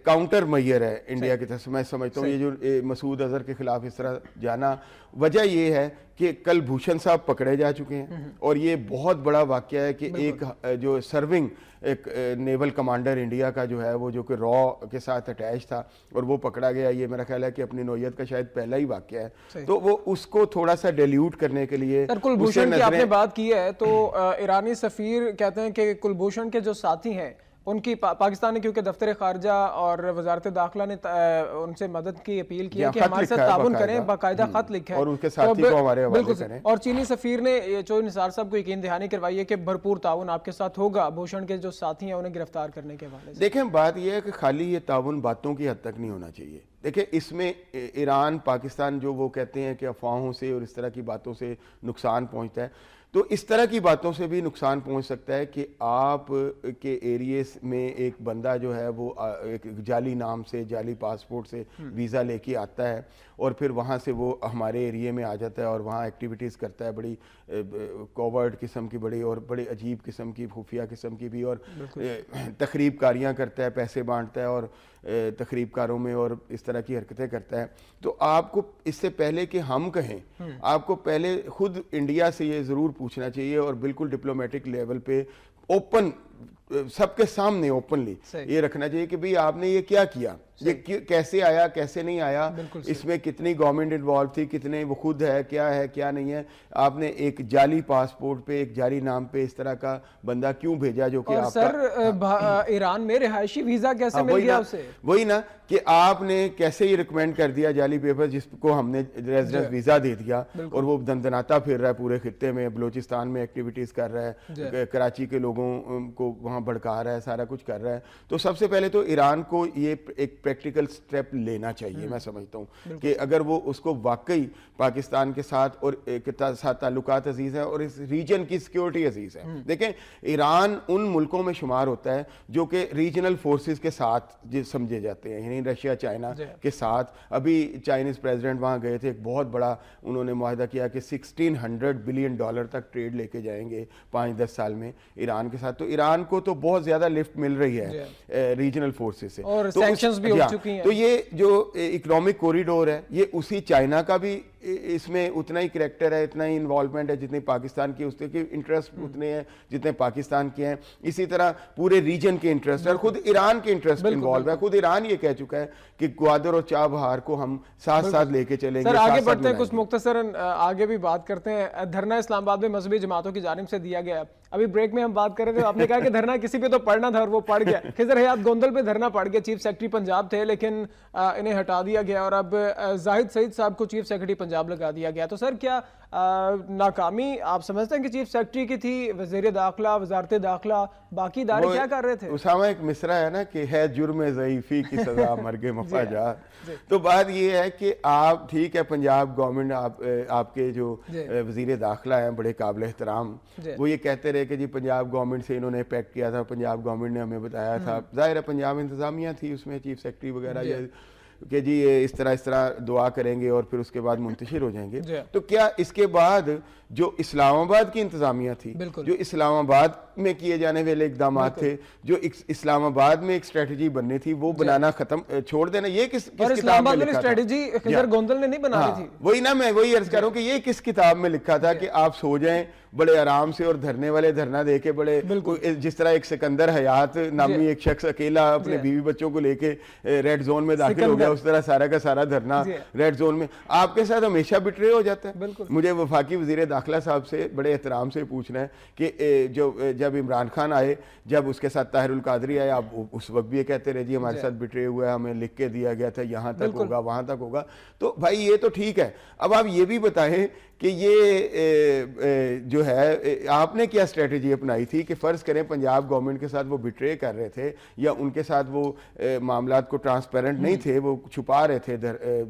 کاؤنٹر میئر ہے انڈیا کی طرف سے. میں سمجھتا ہوں یہ جو مسعود اظہر کے خلاف اس طرح جانا, وجہ یہ ہے کہ کل بھوشن صاحب پکڑے جا چکے ہیں, اور یہ بہت بڑا واقعہ ہے کہ ایک جو سرونگ ایک نیول کمانڈر انڈیا کا جو ہے وہ جو کہ را کے ساتھ اٹیچ تھا اور وہ پکڑا گیا. یہ میرا خیال ہے کہ اپنی نوعیت کا شاید پہلا ہی واقعہ ہے. تو وہ اس کو تھوڑا سا ڈیلیوٹ کرنے کے لیے, کلبھوشن کی آپ نے بات کی ہے تو ایرانی سفیر کہتے ہیں کہ کلبھوشن کے جو ساتھی ہیں ان کی پاکستان نے, کیونکہ دفتر خارجہ اور وزارت داخلہ نے ان سے مدد کی اپیل کی ہے کہ ہمارے ساتھ تعاون کریں, باقاعدہ خط لکھا ہے, اور ان کے ساتھی کو ہمارے حوالے کریں. اور چینی سفیر نے چوہی نثار صاحب کو یقین دہانی کروائی ہے کہ بھرپور تعاون آپ کے ساتھ ہوگا بھوشن کے جو ساتھی ہیں انہیں گرفتار کرنے کے حوالے سے. دیکھیں بات یہ ہے کہ خالی یہ تعاون باتوں کی حد تک نہیں ہونا چاہیے. دیکھیں اس میں ایران پاکستان جو وہ کہتے ہیں کہ افواہوں سے اور اس طرح کی باتوں سے نقصان پہنچتا ہے, تو اس طرح کی باتوں سے بھی نقصان پہنچ سکتا ہے کہ آپ کے ایریے میں ایک بندہ جو ہے وہ ایک جعلی نام سے, جعلی پاسپورٹ سے ویزا لے کے آتا ہے اور پھر وہاں سے وہ ہمارے ایریے میں آ جاتا ہے اور وہاں ایکٹیویٹیز کرتا ہے, بڑی کوورڈ قسم کی, بڑی اور بڑے عجیب قسم کی, خفیہ قسم کی بھی, اور تخریب کاریاں کرتا ہے, پیسے بانٹتا ہے اور تخریب کاروں میں اور اس طرح کی حرکتیں کرتا ہے. تو آپ کو اس سے پہلے کہ ہم کہیں, آپ کو پہلے خود انڈیا سے یہ ضرور پوچھنا چاہیے اور بالکل ڈپلومیٹک لیول پہ اوپن, سب کے سامنے اوپنلی یہ رکھنا چاہیے کہ بھئی آپ نے یہ کیا کیا, یہ کیسے آیا, کیسے نہیں آیا, اس میں کتنی گورنمنٹ انوالو تھی, کتنے وہ خود ہے کیا نہیں ہے. آپ نے ایک جعلی پاسپورٹ پہ, ایک جعلی نام پہ اس طرح کا بندہ کیوں بھیجا جو کہ آپ سر ایران میں رہائشی ویزا کیسے مل گیا اسے؟ وہی نا کہ آپ نے کیسے یہ ریکمینڈ کر دیا جعلی پیپر جس کو ہم نے ریزیڈنس ویزا دے دیا اور وہ دندناتا پھر رہا ہے پورے خطے میں, بلوچستان میں ایکٹیویٹیز کر رہا ہے, کراچی کے لوگوں کو وہاں بھڑکا رہا ہے, سارا کچھ کر رہا ہے. تو سب سے پہلے تو ایران کو یہ ایک پریکٹیکل سٹیپ لینا چاہیے, میں سمجھتا ہوں کہ اگر وہ اس کو واقعی پاکستان کے ساتھ اور ساتھ تعلقات عزیز ہیں اور اس ریجن کی سیکیورٹی عزیز ہے. دیکھیں ایران ان ملکوں میں شمار ہوتا ہے جو کہ ریجنل فورسز کے ساتھ سمجھے جاتے ہیں, یعنی رشیا چائنا کے ساتھ. ابھی چائنیز پریزیڈنٹ وہاں گئے تھے, ایک بہت بڑا انہوں نے معاہدہ کیا کہ $1600 بلین تک ٹریڈ لے کے جائیں گے 5-10 سال میں ایران کے ساتھ. تو ایران کو تو بہت زیادہ لفٹ مل رہی ہے ریجنل فورسز سے, اور سینکشنز بھی ہو چکی ہیں. تو یہ جو اکنامک کوریڈور ہے یہ اسی چائنا کا بھی اس میں اتنا ہی کریکٹر ہے, اتنا ہی انوالومنٹ ہے جتنی پاکستان کی, اس کے انٹرسٹ اتنے ہیں جتنے پاکستان کے ہیں. اسی طرح پورے ریجن کے انٹرسٹ اور خود ایران کے انٹرسٹ انوالو ہے. خود ایران یہ کہہ چکا ہے کہ گوادر اور چابہار کو ہم ساتھ ساتھ لے کے چلیں گے. سر آگے بڑھتے ہیں, کچھ مختصراً آگے بھی بات کرتے ہیں. دھرنا اسلام آباد میں مذہبی جماعتوں کی جانب سے دیا گیا. ابھی بریک میں ہم بات کر رہے تھے, آپ نے کہا کہ دھرنا کسی پہ تو پڑنا تھا اور وہ پڑ گیا. خضر حیات گوندل پہ دھرنا پڑ گیا, چیف سیکرٹری پنجاب تھے لیکن انہیں ہٹا دیا گیا اور اب زاہد سعید صاحب کو چیف سیکرٹری پنجاب لگا دیا گیا. تو سر کیا ناکامی آپ سمجھتے ہیں کہ چیف سیکرٹری کی تھی؟ وزیر داخلہ, وزارت داخلہ, باقی ادارے کیا کر رہے تھے؟ اسامہ ایک مصرع ہے نا کہ ہے جرم ضعیفی کی سزا مرگ مفاجات. تو بات یہ ہے کہ آپ ٹھیک ہے, پنجاب گورنمنٹ, آپ کے جو وزیر داخلہ ہیں بڑے قابل احترام, وہ یہ کہتے رہے کہ جی پنجاب گورنمنٹ سے انہوں نے پیکٹ کیا تھا, پنجاب گورنمنٹ نے ہمیں بتایا تھا. ظاہر ہے پنجاب انتظامیہ تھی اس میں, چیف سیکرٹری وغیرہ کہ جی اس طرح دعا کریں گے اور پھر اس کے بعد منتشر ہو جائیں گے. تو کیا اس کے بعد جو اسلام آباد کی انتظامیہ تھی, جو اسلام آباد میں کیے جانے والے اقدامات تھے, جو اسلام آباد میں ایک اسٹریٹجی بننی تھی, وہ بنانا ختم چھوڑ دینا, یہ کس کتاب میں لکھا تھا؟ خضر گوندل نے نہیں بنانی تھی. وہی نا, میں وہی عرض کر رہا ہوں کہ یہ کس کتاب میں لکھا تھا کہ آپ سو جائیں بڑے آرام سے اور دھرنے والے دھرنا دے کے بڑے, جس طرح ایک سکندر حیات نامی ایک شخص اکیلا اپنے بیوی بچوں کو لے کے ریڈ زون میں داخل ہو گیا, اس طرح سارا کا سارا دھرنا ریڈ زون میں. آپ کے ساتھ ہمیشہ بٹرے ہو جاتا ہے. مجھے وفاقی وزیر داخلہ صاحب سے بڑے احترام سے پوچھنا ہے کہ جب عمران خان آئے, جب اس کے ساتھ طاہر القادری آئے, آپ اس وقت بھی یہ کہتے رہے جی ہمارے ساتھ بٹرے ہوا ہے, ہمیں لکھ کے دیا گیا تھا یہاں تک ہوگا وہاں تک ہوگا. تو بھائی یہ تو ٹھیک ہے, اب آپ یہ بھی بتائیں کہ یہ جو ہے آپ نے کیا اسٹریٹجی اپنائی تھی کہ فرض کریں پنجاب گورنمنٹ کے ساتھ وہ بٹرے کر رہے تھے یا ان کے ساتھ وہ معاملات کو ٹرانسپیرنٹ نہیں تھے, وہ چھپا رہے تھے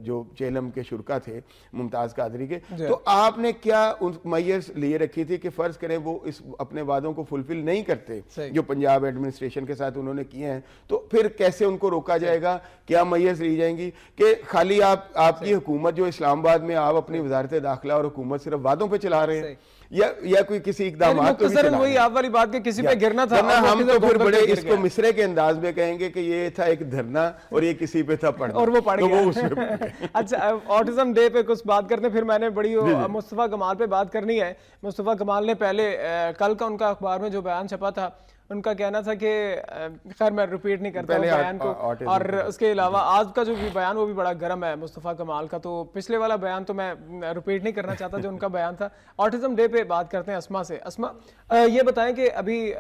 جو چیلم کے شرکا تھے ممتاز قادری کے, تو آپ نے کیا میئرز لیے رکھی تھی کہ فرض کریں وہ اس اپنے وعدوں کو فلفل نہیں کرتے جو پنجاب ایڈمنسٹریشن کے ساتھ انہوں نے کیے ہیں, تو پھر کیسے ان کو روکا جائے گا؟ کیا میئرز لی جائیں گی کہ خالی آپ کی حکومت جو اسلام آباد میں آپ اپنی وزارت داخلہ اور حکومت صرف وعدوں پہ چلا رہے ہیں یا کوئی کسی اقدامات وہی آپ والی بات کہ کسی پہ گرنا تھا, ہم تو پھر بڑے اس کو مصرے کے انداز میں کہیں گے کہ یہ تھا ایک دھرنا اور یہ کسی پہ تھا پڑھنا اور وہ پڑھ گیا. اچھا آٹزم ڈے پہ کچھ بات کرتے ہیں, پھر میں نے بڑی مصطفیٰ کمال پہ بات کرنی ہے. مصطفیٰ کمال نے پہلے کل کا ان کا اخبار میں جو بیان چھپا تھا, ان کا کہنا تھا کہ خیر میں ریپیٹ نہیں کرتا ہوں بیان کو, اور اس کے علاوہ آج کا جو بھی بیان وہ بھی بڑا گرم ہے مصطفیٰ کمال کا, تو پچھلے والا بیان تو میں ریپیٹ نہیں کرنا چاہتا جو ان کا بیان تھا. آٹزم ڈے پہ بات کرتے ہیں اسما سے. اسما یہ بتائیں کہ ابھی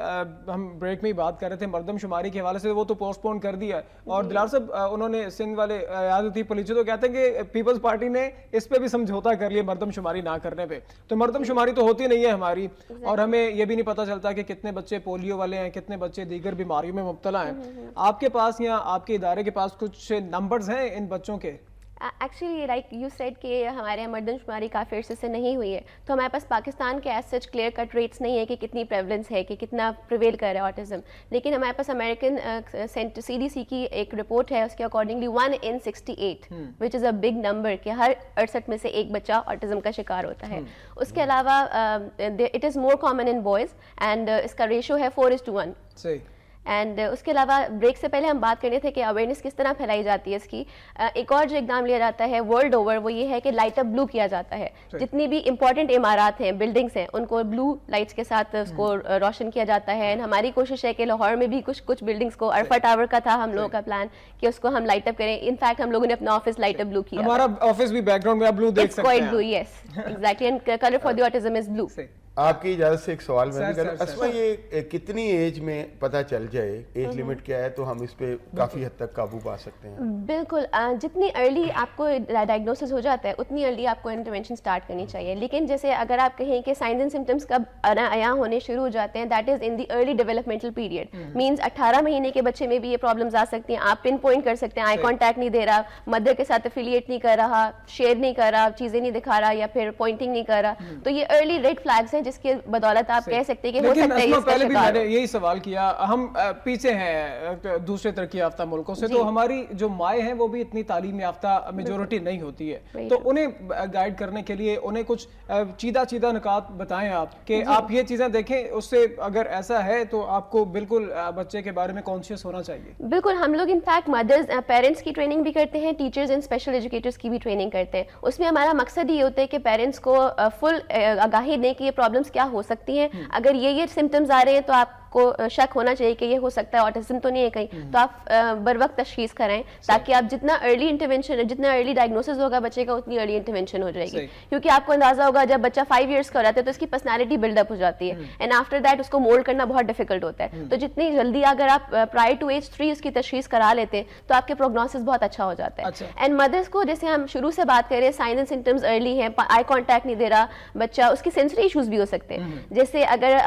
ہم بریک میں ہی بات کر رہے تھے مردم شماری کے حوالے سے, وہ تو پوسٹ پون کر دیا ہے, اور دلال صاحب انہوں نے سندھ والے عیادتی پولیس تو کہتے ہیں کہ پیپلز پارٹی نے اس پہ بھی سمجھوتا کر لیا مردم شماری نہ کرنے پہ. تو مردم شماری تو ہوتی نہیں ہے ہماری, اور ہمیں یہ بھی نہیں پتہ چلتا کہ کتنے بچے پولیو والے ہیں, کتنے بچے دیگر بیماریوں میں مبتلا ہیں. آپ کے پاس یا آپ کے ادارے کے پاس کچھ نمبرز ہیں ان بچوں کے؟ ایکچولی لائک یو سیڈ کہ ہمارے یہاں مردم شماری کافی عرصے سے نہیں ہوئی ہے, تو ہمارے پاس پاکستان کے as such clear cut rates نہیں ہے کہ کتنی پریولنس ہے, کہ کتنا پریویل کر رہا ہے آٹزم. لیکن ہمارے پاس امریکن CDC کی ایک رپورٹ ہے, اس کے accordingly 1 in 68 which is a big number, کہ ہر 68 میں سے ایک بچہ آٹزم کا شکار ہوتا ہے. اس کے علاوہ it is more common in boys and اس کا ریشو ہے 4:1. صحیح. اینڈ اس کے علاوہ بریک سے پہلے ہم بات کرنے تھے کہ اویئرنیس کس طرح پھیلائی جاتی ہے اس کی. ایک اور جو اقدام لیا جاتا ہے ورلڈ اوور, وہ یہ ہے کہ لائٹ اپ بلو کیا جاتا ہے. جتنی بھی امپورٹنٹ عمارات ہیں, بلڈنگس ہیں, ان کو بلو لائٹس کے ساتھ اس کو روشن کیا جاتا ہے. ہماری کوشش ہے کہ لاہور میں بھی کچھ بلڈنگس کو, عرفہ ٹاور کا تھا ہم لوگوں کا پلان کہ اس کو ہم لائٹ اپ کریں. ان فیکٹ ہم لوگوں نے اپنا آفس لائٹ اپ بلو کیا. ہمارا آفس بھی بیک گراؤنڈ میں آپ بلو دیکھ سکتے ہیں. Blue, yes exactly, and colour for the autism is blue. آپ کی اجازت سے ایک سوال میں بھی کروں, اسما یہ کتنی ایج میں پتہ چل جائے, ایج لمٹ کیا ہے, تو ہم اس پہ کافی حد تک قابو پا سکتے ہیں؟ بالکل, جتنی ارلی آپ کو ڈائگنوسس ہو جاتا ہے اتنی ارلی آپ کو انٹرونشن اسٹارٹ کرنی چاہیے. لیکن جیسے اگر آپ کہیں کہ سائنز اینڈ سمٹمس کب عیاں ہونے شروع ہو جاتے ہیں, that is in the early developmental period. Means 18 مہینے کے بچے میں بھی یہ پرابلمز آ سکتی ہیں. آپ پن پوائنٹ کر سکتے ہیں, آئی کانٹیکٹ نہیں دے رہا, مدر کے ساتھ افیلیٹ نہیں کر رہا, شیئر نہیں کر رہا, چیزیں نہیں دکھا رہا, یا پھر پوائنٹنگ نہیں کر رہا, تو یہ ارلی ریڈ فلیگز ہیں جس کی بدولت آپ کہہ سکتے ہیں کہ ہو سکتا ہے اس کا پہلے بھی میں شکار نے ہو. یہی سوال کیا, ہم پیچھے ہیں دوسرے ترقی یافتہ ملکوں سے, تو ہماری جو مائیں ہیں وہ بھی اتنی تعلیم یافتہ میجورٹی نہیں ہوتی ہے, تو انہیں گائیڈ کرنے کے لیے انہیں کچھ چیدہ نکات بتائیں آپ کہ آپ یہ چیزیں دیکھیں, اس سے اگر ایسا ہے تو آپ کو بالکل بچے کے بارے میں کانشیس ہونا چاہیے. بالکل, ہم لوگ ان فیکٹ مدرز پیرنٹس کی ٹریننگ بھی کرتے ہیں, ٹیچرز اینڈ اسپیشل ایجوکیٹرز کی بھی ٹریننگ کرتے ہیں. اس میں ہمارا مقصد یہ ہوتا ہے کہ پیرنٹس کو فل آگاہی دیں کہ یہ پرابلمس کیا ہو سکتی ہیں. اگر یہ سمٹمز آ رہے ہیں تو آپ کو شک ہونا چاہیے کہ یہ ہو سکتا ہے آٹزم تو نہیں ہے کہیں, تو آپ بر وقت تشخیص کرائیں, تاکہ آپ جتنا ارلی انٹرونشن, جتنا ارلی ڈائگنوسس ہوگا بچے کا, اتنی ارلی انٹرونشن ہو جائے گی. کیونکہ آپ کو اندازہ ہوگا جب بچہ 5 ایئرس کا ہو جاتا ہے تو اس کی پرسنالٹی بلڈ اپ ہو جاتی ہے, اینڈ آفٹر دیٹ اس کو مولڈ کرنا بہت ڈیفیکلٹ ہوتا ہے. تو جتنی جلدی اگر آپ پرائر ٹو ایج 3 اس کی تشخیص کرا لیتے ہیں تو آپ کے پروگنوسس بہت اچھا ہو جاتا ہے. اینڈ مدرس کو, جیسے ہم شروع سے بات کر رہے ہیں, سائنز اینڈ سمٹمز ارلی ہیں, آئی کانٹیکٹ نہیں دے رہا بچہ, اس کی سینسری ایشوز بھی ہو سکتے ہیں. جیسے اگر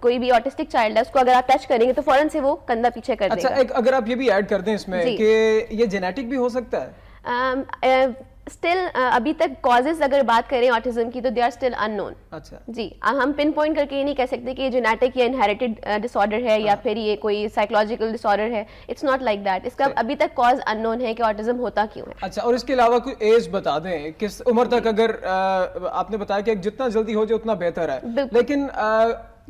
کوئی بھی آٹسٹک چائلڈ ہے, اس کو اگر آپ ٹچ کریں گے تو فوراً سے وہ کندھا پیچھے کر دے گا. اچھا, اگر آپ یہ بھی ایڈ کر دیں اس میں کہ یہ جینیٹک بھی ہو سکتا ہے. اسٹل ابھی تک کازز اگر بات کریں آٹزم کی تو دے آر اسٹل ان نون. اچھا جی, ہم پن پوائنٹ کر کے یہ نہیں کہہ سکتے کہ یہ جینیٹک یا انہیریٹڈ ڈس آرڈر ہے یا پھر یہ کوئی سائیکولوجیکل ڈس آرڈر ہے. It's not like that. اس کا ابھی تک کاز ان نون ہے کہ آٹزم ہوتا کیوں ہے. اچھا, اور اس کے علاوہ کوئی ایج بتا دیں, کس عمر تک, اگر آپ نے بتایا کہ جتنا جلدی ہو جائے اتنا بہتر ہے, لیکن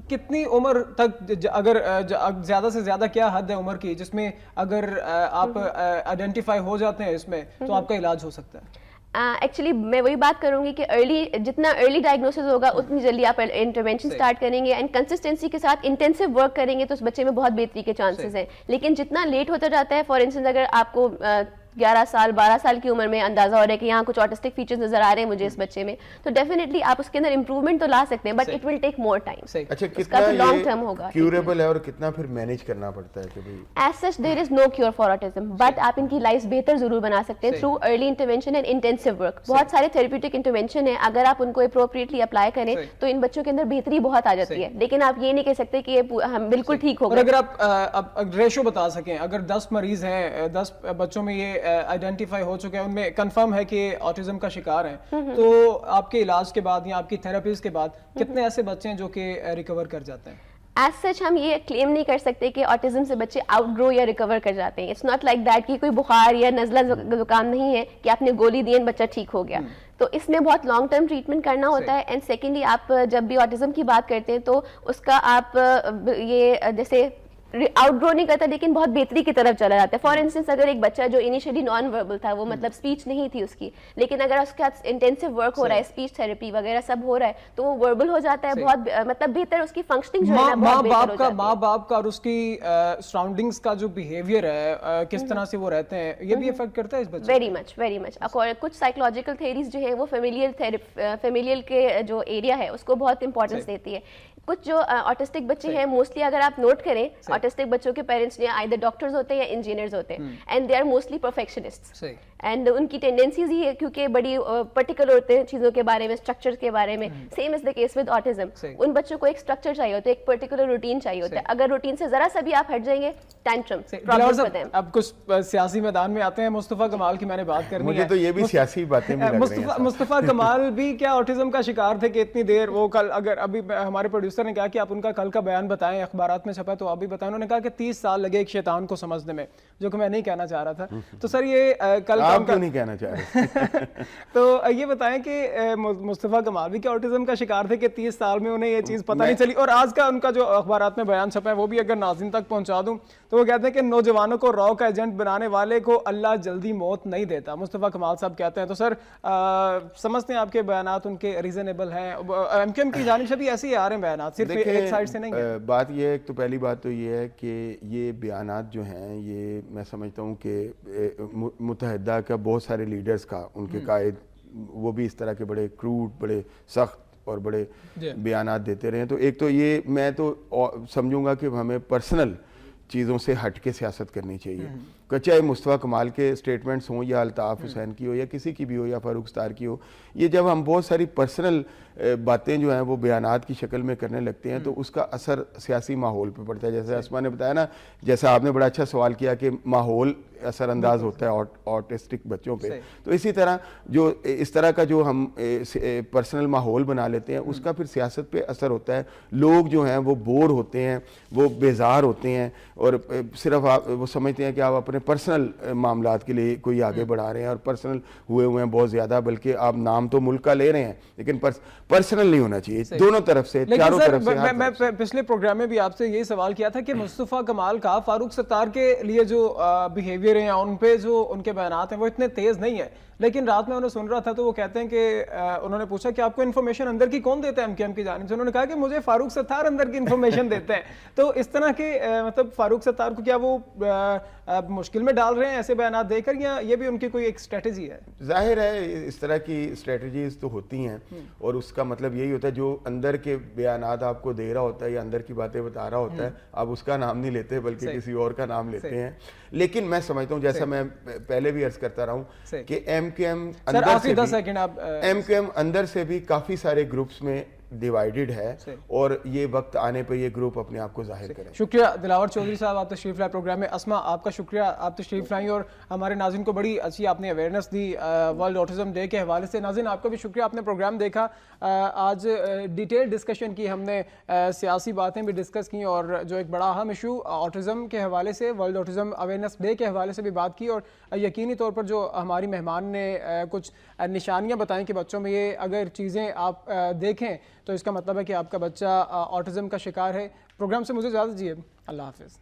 کتنی عمر تک, اگر زیادہ سے زیادہ کیا حد ہے عمر کی جس میں اگر آپ آئیڈینٹیفائی ہو جاتے ہیں اس میں تو آپ کا علاج ہو سکتا ہے؟ ایکچولی میں وہی بات کروں گی کہ جتنا ارلی ڈائگنوسس ہوگا اتنی جلدی آپ انٹرونشن اسٹارٹ کریں گے, اینڈ کنسسٹنسی کے ساتھ انٹینسو ورک کریں گے تو اس بچے میں بہت بہتری کے چانسز ہیں. لیکن جتنا لیٹ ہوتا جاتا ہے, فار انسٹنس اگر آپ کو 11 سال 12 سال کی عمر میں اندازہ ہو رہا ہے کہ یہاں کچھ آٹسٹک فیچرز نظر آ رہے ہیں مجھے اس بچے میں, تو ڈیفینیٹلی آپ اس کے اندر امپروومنٹ تو لا سکتے ہیں, but it will take more time. اچھا, کتنا لانگ ٹرم ہوگا, کیوریبل ہے اور کتنا پھر مینیج کرنا پڑتا ہے کہ بھئی as such there is no cure for autism, but آپ ان کی لائف بہتر ضرور بنا سکتے ہیں through early intervention and intensive work. بہت سارے تھیراپیوٹک انٹرونشن ہیں, اگر آپ ان کو اپروپریٹلی اپلائی کریں تو ان بچوں کے اندر بہتری بہت آ جاتی ہے. لیکن آپ یہ نہیں کہہ سکتے کہ یہ ہم بالکل ٹھیک ہو گئے. اور اگر آپ ریشو بتا سکیں, اگر 10 مریض ہیں, 10 بچوں میں یہ آئیڈینٹیفائی ہو چکے ہیں, ان میں کنفرم ہے کہ آٹزم کا شکار ہیں, تو آپ کے علاج کے بعد یا آپ کی تھراپیز کے بعد کتنے ایسے بچے ہیں جو کہ ریکور کر جاتے ہیں؟ ایز سچ ہم یہ کلیم نہیں کر سکتے کہ آٹزم سے بچے آؤٹ گرو یا ریکور کر جاتے ہیں. اٹس ناٹ لائک دیٹ کہ کوئی بخار یا نزلہ زکام نہیں ہے کہ آپ نے گولی دی بچہ ٹھیک ہو گیا. تو اس میں بہت لانگ ٹرم ٹریٹمنٹ کرنا ہوتا ہے. اینڈ سیکنڈلی آپ جب بھی آٹزم کی بات کرتے ہیں تو اس کا آپ یہ جیسے آؤٹ گرو نہیں کرتا لیکن بہت بہتری کی طرف چلا جاتا ہے. فار انسٹنس اگر ایک بچہ جو انیشلی نان وربل تھا, وہ مطلب اسپیچ نہیں تھی اس کی, لیکن اگر اس کے ساتھ انٹینسو ورک ہو رہا ہے, اسپیچ تھراپی وغیرہ سب ہو رہا ہے, تو وہ وربل ہو جاتا ہے, بہت مطلب بہتر اس کی فنکشننگ جو ہے ماں باپ کا اور اس کی سراؤنڈنگز کا جو بیہیویئر ہے, کس طرح سے وہ رہتے ہیں, یہ بھی افیکٹ کرتا ہے اس بچے؟ Very much. کچھ سائیکولوجیکل تھیریز جو ہے وہ فیملیل کے جو ایریا ہے اس کو بہت امپورٹنس دیتی ہے. کچھ جو آٹسٹک بچے ہیں موسٹلی اگر آپ نوٹ کریں آٹسٹک بچوں کے پیرنٹس جو آئدر ڈاکٹرز ہوتے ہیں یا انجینئرز ہوتے ہیں and they are mostly perfectionist and ان کی ٹینڈنسیز ہی ہے کیونکہ بڑی پرٹیکولر ہوتے ہیں چیزوں کے بارے میں اسٹرکچر کے بارے میں. Same is the case with autism. ان بچوں کو ایک اسٹرکچر چاہیے ہوتا ہے ایک پرٹیکولر روٹین چاہیے ہوتا ہے. اگر روٹین سے ذرا سا بھی آپ ہٹ جائیں گے ٹینٹرم. اب کچھ سیاسی میدان میں آتے ہیں. مصطفیٰ کمال کی میں نے بات کرنی ہے. مجھے تو یہ بھی سیاسی باتیں بھی لگ رہی ہیں. مصطفیٰ کمال بھی کیا آٹزم کا شکار تھے کہ اتنی دیر وہ کل اگر ابھی ہمارے پروڈیوسر نے کہا کہ آپ ان کا کل کا بیان بتائیں اخبارات میں چھپا تو آپ بھی بتائیں. انہوں نے کہا کہ 30 سال لگے ایک شیطان کو سمجھنے میں جو کہ میں نہیں کہنا چاہ رہا تھا. تو سر یہ کل آپ کیوں نہیں کہنا چاہ رہے تو یہ بتائیں کہ مصطفیٰ کمال بھی کیا آٹزم کا شکار تھے کہ 30 سال میں انہیں یہ چیز پتہ نہیں چلی. اور آج کا ان کا جو اخبارات میں بیان چھپا ہے وہ بھی اگر ناظرین تک پہنچا دوں تو وہ کہتے ہیں کہ نوجوانوں کو را کا ایجنٹ بنانے والے کو اللہ جلدی موت نہیں دیتا. مصطفیٰ کمال صاحب کہتے ہیں. تو سر سمجھتے ہیں آپ کے بیانات ان کے ریزنیبل ہیں؟ ایم کیو ایم کی جانب سے بھی ایسے ہی آ رہے ہیں بیانات, صرف ایک سائڈ سے نہیں ہے. بات یہ ہے, تو پہلی بات تو یہ ہے کہ یہ بیانات جو ہیں یہ میں سمجھتا ہوں کہ متحدہ کا بہت سارے لیڈرز کا ان کے قائد وہ بھی اس طرح کے بڑے کروڈ بڑے سخت اور بڑے بیانات دیتے رہے ہیں. تو ایک تو یہ میں تو سمجھوں گا کہ ہمیں پرسنل چیزوں سے ہٹ کے سیاست کرنی چاہیے. چاہے مصطفیٰ کمال کے سٹیٹمنٹس ہوں یا الطاف حسین کی ہو یا کسی کی بھی ہو یا فاروق ستار کی ہو, یہ جب ہم بہت ساری پرسنل باتیں جو ہیں وہ بیانات کی شکل میں کرنے لگتے ہیں تو اس کا اثر سیاسی ماحول پہ پڑتا ہے. جیسے اسما نے بتایا نا, جیسا آپ نے بڑا اچھا سوال کیا کہ ماحول اثر انداز ہوتا ہے آٹسٹک بچوں پہ, تو اسی طرح جو اس طرح کا جو ہم پرسنل ماحول بنا لیتے ہیں اس کا پھر سیاست پہ اثر ہوتا ہے. لوگ جو ہیں وہ بور ہوتے ہیں, وہ بیزار ہوتے ہیں اور صرف وہ سمجھتے ہیں کہ آپ اپنے پرسنل معاملات کے لیے کوئی آگے بڑھا رہے ہیں اور پرسنل ہوئے ہیں بہت زیادہ, بلکہ آپ نام تو ملک کا لے رہے ہیں لیکن پرسنل نہیں ہونا چاہیے دونوں طرف سے, چاروں طرف سے. میں پچھلے پروگرام میں بھی آپ سے یہی سوال کیا تھا کہ مصطفیٰ کمال کا فاروق ستار کے لیے جو بیہیویئر ہیں ان پہ جو ان کے بیانات ہیں وہ اتنے تیز نہیں ہے, لیکن رات میں انہیں سن رہا تھا تو وہ کہتے ہیں کہ انہوں نے پوچھا کہ آپ کو انفارمیشن اندر کی کون دیتا ہے ایم کیو ایم کی جانب سے. انہوں نے کہا کہ مجھے فاروق ستار اندر کی انفارمیشن دیتے ہیں. تو اس طرح کے مطلب فاروق ستار کو کیا وہ مشکل میں ڈال رہے ہیں ایسے بیانات دے کر, یا یہ بھی ان کی کوئی ایک اسٹریٹجی ہے؟ ظاہر ہے اس طرح کی اسٹریٹجیز تو ہوتی ہیں اور اس کا مطلب یہی ہوتا ہے جو اندر کے بیانات آپ کو دے رہا ہوتا ہے یا اندر کی باتیں بتا رہا ہوتا ہے آپ اس کا نام نہیں لیتے بلکہ کسی اور کا نام لیتے ہیں. لیکن میں سمجھتا ہوں جیسا میں پہلے بھی عرض کرتا رہا ہوں کہ ایم کیو ایم اندر سے بھی کافی سارے گروپس میں ڈیوائیڈڈ ہے اور یہ وقت آنے پہ یہ گروپ اپنے آپ کو ظاہر کریں. شکریہ دلاور چودھری صاحب, آپ تشریف لائے پروگرام میں. اسما آپ کا شکریہ, آپ تشریف لائیں اور ہمارے ناظرین کو بڑی اچھی آپ نے اویئرنیس دی ورلڈ آٹزم ڈے کے حوالے سے. ناظرین آپ کا بھی شکریہ, آپ نے پروگرام دیکھا. آج ڈیٹیل ڈسکشن کی ہم نے, سیاسی باتیں بھی ڈسکس کی اور جو ایک بڑا اہم ایشو آٹزم کے حوالے سے ورلڈ آٹزم اویئرنیس ڈے کے حوالے سے بھی بات کی. اور یقینی طور پر جو ہماری مہمان نے کچھ نشانیاں بتائیں کہ بچوں میں یہ اگر چیزیں آپ دیکھیں تو اس کا مطلب ہے کہ آپ کا بچہ آٹزم کا شکار ہے. پروگرام سے مجھے اجازت دیجیے, اللہ حافظ.